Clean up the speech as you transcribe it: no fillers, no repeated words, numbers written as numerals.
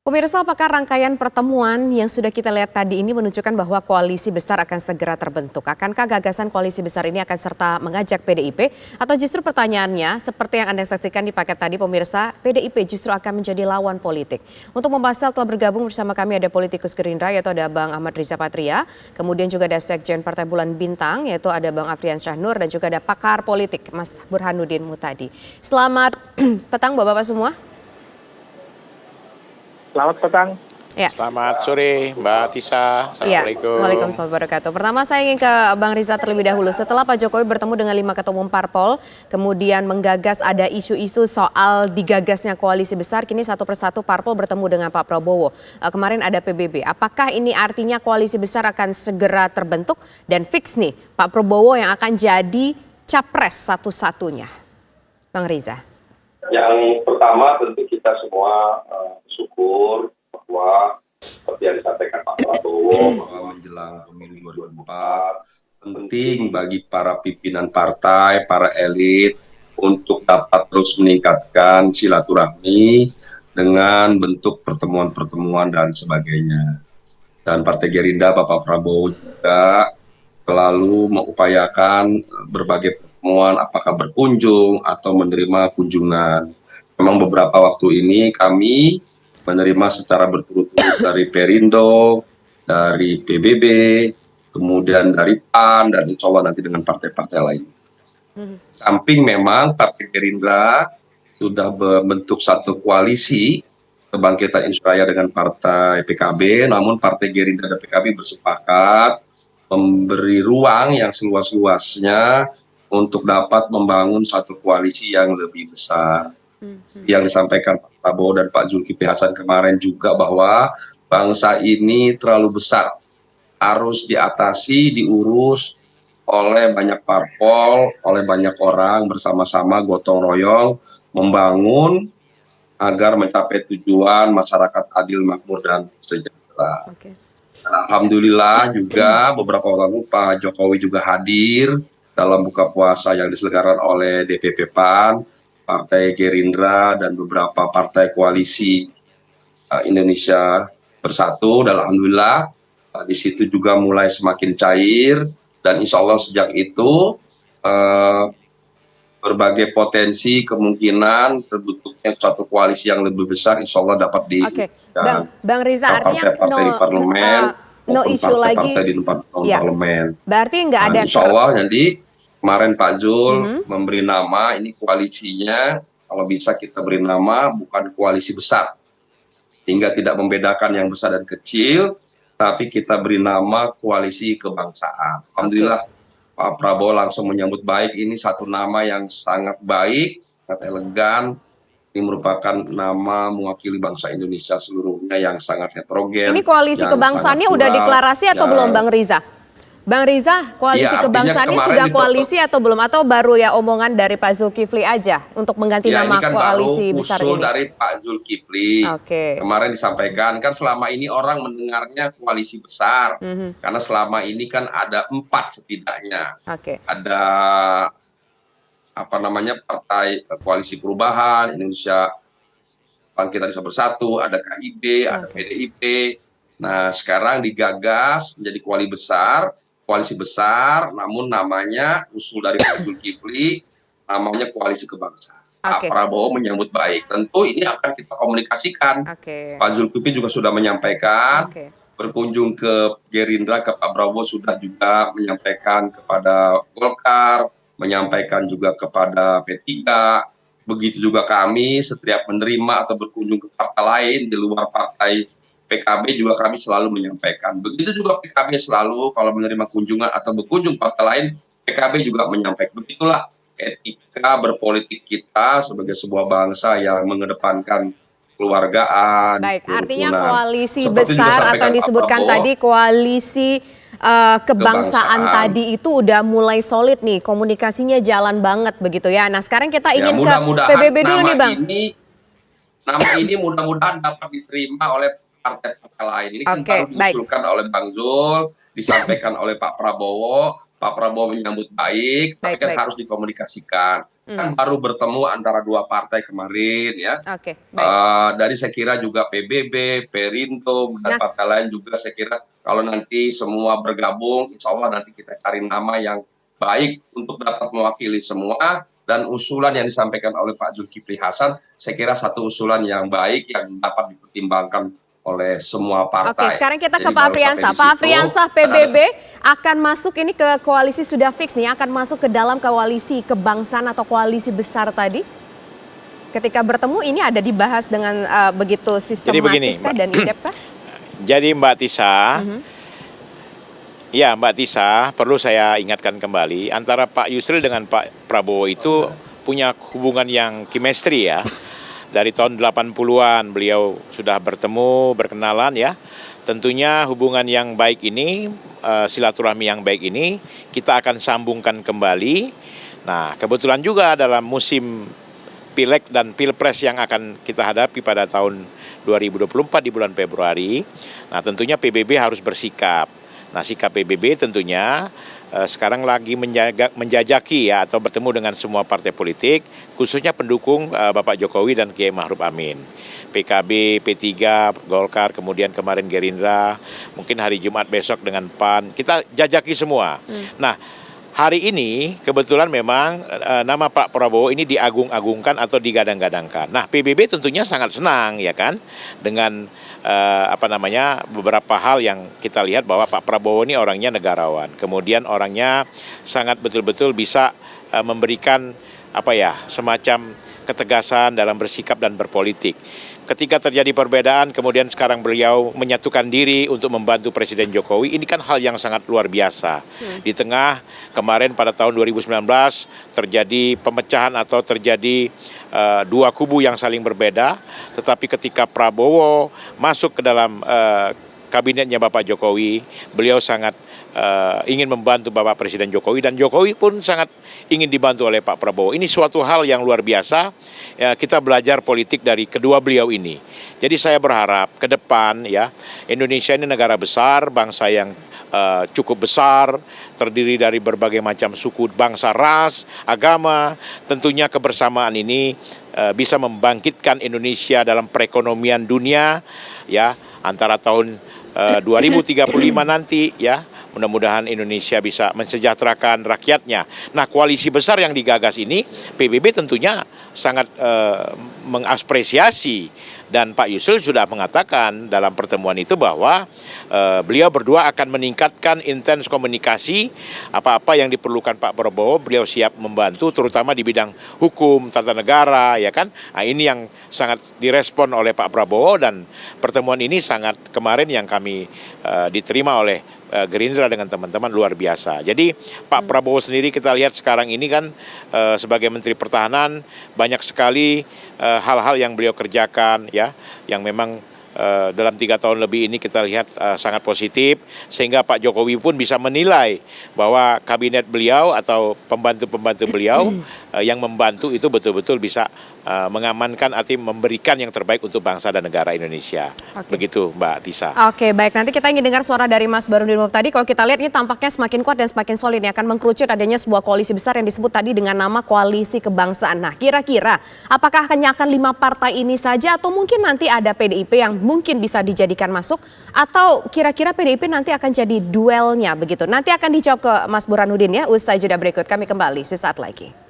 Pemirsa, apakah rangkaian pertemuan yang sudah kita lihat tadi ini menunjukkan bahwa koalisi besar akan segera terbentuk? Akankah gagasan koalisi besar ini akan serta mengajak PDIP? Atau justru pertanyaannya, seperti yang Anda saksikan di paket tadi pemirsa, PDIP justru akan menjadi lawan politik? Untuk membahasnya telah bergabung bersama kami ada politikus Gerindra, yaitu ada Bang Ahmad Riza Patria. Kemudian juga ada Sekjen Partai Bulan Bintang, yaitu ada Bang Afrian Syahnur. Dan juga ada pakar politik, Mas Burhanuddin Mutadi. Selamat petang Bapak-Bapak semua. Selamat petang. Ya. Selamat sore Mbak Tisa. Assalamualaikum. Waalaikumsalam warahmatullahi wabarakatuh. Pertama saya ingin ke Bang Riza terlebih dahulu. Setelah Pak Jokowi bertemu dengan 5 ketua umum parpol, kemudian menggagas ada isu-isu soal digagasnya koalisi besar, kini satu persatu parpol bertemu dengan Pak Prabowo. Kemarin ada PBB. Apakah ini artinya koalisi besar akan segera terbentuk dan fix nih Pak Prabowo yang akan jadi capres satu-satunya? Bang Riza. Yang pertama tentu kita semua bersyukur bahwa seperti yang disampaikan Pak Prabowo bahwa menjelang pemilu 2024 penting bagi para pimpinan partai, para elit untuk dapat terus meningkatkan silaturahmi dengan bentuk pertemuan-pertemuan dan sebagainya. Dan Partai Gerindra Bapak Prabowo juga selalu mengupayakan berbagai pertemuan, apakah berkunjung atau menerima kunjungan. Memang beberapa waktu ini kami menerima secara berturut-turut dari Perindo, dari PBB, kemudian dari PAN, dan insya Allah nanti dengan partai-partai lain. Samping memang Partai Gerindra sudah membentuk satu koalisi kebangkitan Indonesia Raya dengan Partai PKB, namun Partai Gerindra dan PKB bersepakat memberi ruang yang seluas-luasnya untuk dapat membangun satu koalisi yang lebih besar. Yang disampaikan Pak Prabowo dan Pak Zulkifli Hasan kemarin juga bahwa bangsa ini terlalu besar, harus diatasi, diurus oleh banyak parpol, oleh banyak orang bersama-sama gotong royong membangun agar mencapai tujuan masyarakat adil, makmur, dan sejahtera. Alhamdulillah juga beberapa waktu lalu Pak Jokowi juga hadir dalam buka puasa yang diselenggarakan oleh DPP PAN, Partai Gerindra, dan beberapa partai koalisi Indonesia Bersatu. Dan alhamdulillah di situ juga mulai semakin cair, dan insya Allah sejak itu berbagai potensi kemungkinan terbentuknya suatu koalisi yang lebih besar insya Allah dapat di Bang Riza, artinya partai di parlemen, no issue lagi di parlemen. Berarti nggak ada. Insya Allah nanti kemarin Pak Zul memberi nama, ini koalisinya kalau bisa kita beri nama bukan koalisi besar, hingga tidak membedakan yang besar dan kecil, tapi kita beri nama koalisi kebangsaan. Alhamdulillah Pak Prabowo langsung menyambut baik, ini satu nama yang sangat baik, sangat elegan. Ini merupakan nama mewakili bangsa Indonesia seluruhnya yang sangat heterogen. Ini koalisi kebangsaannya udah deklarasi atau belum Bang Riza? Bang Riza, koalisi kebangsaannya sudah koalisi atau belum? Atau baru ya omongan dari Pak Zulkifli aja untuk mengganti nama ini kan koalisi baru besar usul ini? dari Pak Zulkifli. Kemarin disampaikan, kan selama ini orang mendengarnya koalisi besar. Karena selama ini kan ada 4 setidaknya. Ada Partai Koalisi Perubahan, Indonesia Bangkit Indonesia Bersatu, ada KIB, ada PDIP. Nah sekarang digagas menjadi koalisi besar, namun namanya usul dari Pak Zulkifli, namanya koalisi kebangsaan. Pak Prabowo menyambut baik. Tentu ini akan kita komunikasikan. Pak Zulkifli juga sudah menyampaikan, berkunjung ke Gerindra, ke Pak Prabowo sudah juga menyampaikan kepada Golkar, menyampaikan juga kepada P3. Begitu juga kami setiap menerima atau berkunjung ke partai lain di luar partai PKB juga kami selalu menyampaikan. Begitu juga PKB selalu kalau menerima kunjungan atau berkunjung partai lain, PKB juga menyampaikan. Begitulah etika berpolitik kita sebagai sebuah bangsa yang mengedepankan keluargaan. Baik, artinya koalisi besar atau disebutkan tadi koalisi kebangsaan tadi itu udah mulai solid nih, komunikasinya jalan banget begitu ya. Nah sekarang kita ingin ke PBB dulu nih Bang. Nama ini mudah-mudahan dapat diterima oleh partai-partai lain. Ini kan baru diusulkan oleh Bang Zul, disampaikan oleh Pak Prabowo. Pak Prabowo menyambut baik, tapi kan Baik. harus dikomunikasikan. Kan baru bertemu antara dua partai kemarin ya. Oke, baik. Dari saya kira juga PBB, Perindo, dan partai lain juga saya kira kalau nanti semua bergabung, insya Allah nanti kita cari nama yang baik untuk dapat mewakili semua. Dan usulan yang disampaikan oleh Pak Zulkifli Hasan, saya kira satu usulan yang baik yang dapat dipertimbangkan oleh semua partai. Oke, sekarang kita Jadi ke Pak Afriansah. Pak Afriansah, PBB akan masuk ini ke koalisi sudah fix nih, akan masuk ke dalam koalisi kebangsaan atau koalisi besar tadi? Ketika bertemu ini ada dibahas dengan begitu sistematis dan in-depth kah? Jadi Mbak Tisa, ya Mbak Tisa, perlu saya ingatkan kembali, antara Pak Yusril dengan Pak Prabowo itu punya hubungan yang chemistry ya. Dari tahun 80-an beliau sudah bertemu, berkenalan ya. Tentunya hubungan yang baik ini, silaturahmi yang baik ini, kita akan sambungkan kembali. Nah, kebetulan juga dalam musim Pileg dan Pilpres yang akan kita hadapi pada tahun 2024 di bulan Februari. Nah, tentunya PBB harus bersikap. Nah, sikap PBB tentunya sekarang lagi menjajaki ya atau bertemu dengan semua partai politik, khususnya pendukung Bapak Jokowi dan Kiai Ma'ruf Amin. PKB, P3, Golkar, kemudian kemarin Gerindra, mungkin hari Jumat besok dengan PAN, kita jajaki semua. Nah, hari ini kebetulan memang nama Pak Prabowo ini diagung-agungkan atau digadang-gadangkan. Nah, PBB tentunya sangat senang ya kan dengan beberapa hal yang kita lihat bahwa Pak Prabowo ini orangnya negarawan. Kemudian orangnya sangat betul-betul bisa memberikan semacam ketegasan dalam bersikap dan berpolitik. Ketika terjadi perbedaan, kemudian sekarang beliau menyatukan diri untuk membantu Presiden Jokowi, ini kan hal yang sangat luar biasa. Di tengah kemarin pada tahun 2019 terjadi pemecahan atau terjadi dua kubu yang saling berbeda, tetapi ketika Prabowo masuk ke dalam kabinetnya Bapak Jokowi, beliau sangat ingin membantu Bapak Presiden Jokowi dan Jokowi pun sangat ingin dibantu oleh Pak Prabowo. Ini suatu hal yang luar biasa. Ya, kita belajar politik dari kedua beliau ini. Jadi saya berharap ke depan ya Indonesia ini negara besar, bangsa yang cukup besar, terdiri dari berbagai macam suku, bangsa, ras, agama. Tentunya kebersamaan ini bisa membangkitkan Indonesia dalam perekonomian dunia ya antara tahun 2035 nanti ya. Mudah-mudahan Indonesia bisa mensejahterakan rakyatnya. Nah, koalisi besar yang digagas ini, PBB tentunya sangat mengapresiasi. Dan Pak Yusril sudah mengatakan dalam pertemuan itu bahwa beliau berdua akan meningkatkan intens komunikasi. Apa-apa yang diperlukan Pak Prabowo, beliau siap membantu, terutama di bidang hukum, tata negara, ya kan? Nah, ini yang sangat direspon oleh Pak Prabowo dan pertemuan ini sangat kemarin yang kami diterima oleh Gerindra dengan teman-teman luar biasa. Jadi Pak Prabowo sendiri kita lihat sekarang ini kan sebagai Menteri Pertahanan banyak sekali hal-hal yang beliau kerjakan ya, yang memang dalam 3 tahun lebih ini kita lihat sangat positif sehingga Pak Jokowi pun bisa menilai bahwa kabinet beliau atau pembantu-pembantu beliau yang membantu itu betul-betul bisa mengamankan arti memberikan yang terbaik untuk bangsa dan negara Indonesia. Begitu Mbak Tisa. Oke, baik, nanti kita ingin dengar suara dari Mas Barudin tadi. Kalau kita lihat ini tampaknya semakin kuat dan semakin solid, ini akan mengkerucut adanya sebuah koalisi besar yang disebut tadi dengan nama koalisi kebangsaan. Nah, kira-kira apakah hanya akan 5 partai ini saja atau mungkin nanti ada PDIP yang mungkin bisa dijadikan masuk, atau kira-kira PDIP nanti akan jadi duelnya begitu? Nanti akan dijawab ke Mas Burhanuddin ya, usai jeda berikut. Kami kembali sesaat lagi.